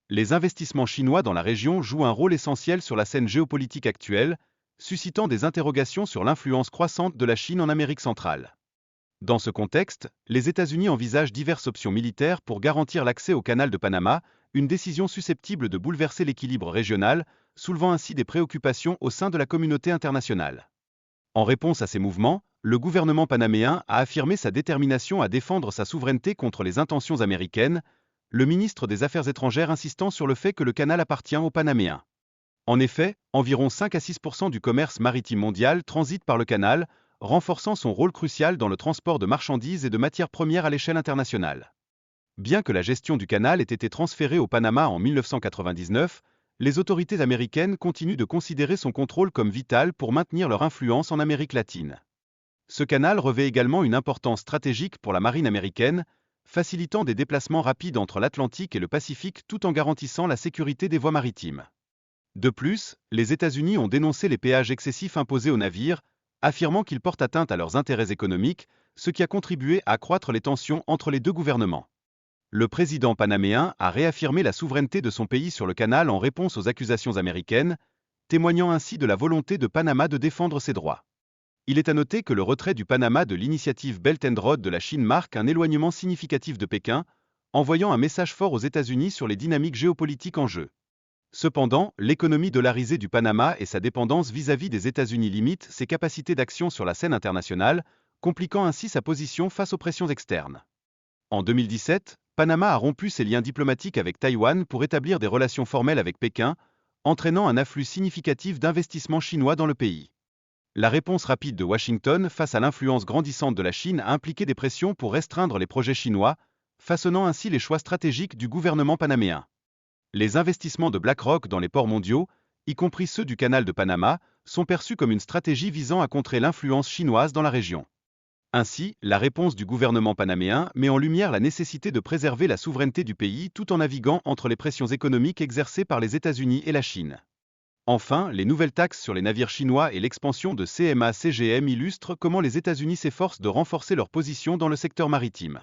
les investissements chinois dans la région jouent un rôle essentiel sur la scène géopolitique actuelle, suscitant des interrogations sur l'influence croissante de la Chine en Amérique centrale. Dans ce contexte, les États-Unis envisagent diverses options militaires pour garantir l'accès au canal de Panama, une décision susceptible de bouleverser l'équilibre régional, soulevant ainsi des préoccupations au sein de la communauté internationale. En réponse à ces mouvements, le gouvernement panaméen a affirmé sa détermination à défendre sa souveraineté contre les intentions américaines, le ministre des Affaires étrangères insistant sur le fait que le canal appartient aux Panaméens. En effet, environ 5 à 6% du commerce maritime mondial transite par le canal, renforçant son rôle crucial dans le transport de marchandises et de matières premières à l'échelle internationale. Bien que la gestion du canal ait été transférée au Panama en 1999, les autorités américaines continuent de considérer son contrôle comme vital pour maintenir leur influence en Amérique latine. Ce canal revêt également une importance stratégique pour la marine américaine, facilitant des déplacements rapides entre l'Atlantique et le Pacifique tout en garantissant la sécurité des voies maritimes. De plus, les États-Unis ont dénoncé les péages excessifs imposés aux navires, affirmant qu'ils portent atteinte à leurs intérêts économiques, ce qui a contribué à accroître les tensions entre les deux gouvernements. Le président panaméen a réaffirmé la souveraineté de son pays sur le canal en réponse aux accusations américaines, témoignant ainsi de la volonté de Panama de défendre ses droits. Il est à noter que le retrait du Panama de l'initiative Belt and Road de la Chine marque un éloignement significatif de Pékin, envoyant un message fort aux États-Unis sur les dynamiques géopolitiques en jeu. Cependant, l'économie dollarisée du Panama et sa dépendance vis-à-vis des États-Unis limitent ses capacités d'action sur la scène internationale, compliquant ainsi sa position face aux pressions externes. En 2017, Panama a rompu ses liens diplomatiques avec Taïwan pour établir des relations formelles avec Pékin, entraînant un afflux significatif d'investissements chinois dans le pays. La réponse rapide de Washington face à l'influence grandissante de la Chine a impliqué des pressions pour restreindre les projets chinois, façonnant ainsi les choix stratégiques du gouvernement panaméen. Les investissements de BlackRock dans les ports mondiaux, y compris ceux du canal de Panama, sont perçus comme une stratégie visant à contrer l'influence chinoise dans la région. Ainsi, la réponse du gouvernement panaméen met en lumière la nécessité de préserver la souveraineté du pays tout en naviguant entre les pressions économiques exercées par les États-Unis et la Chine. Enfin, les nouvelles taxes sur les navires chinois et l'expansion de CMA-CGM illustrent comment les États-Unis s'efforcent de renforcer leur position dans le secteur maritime.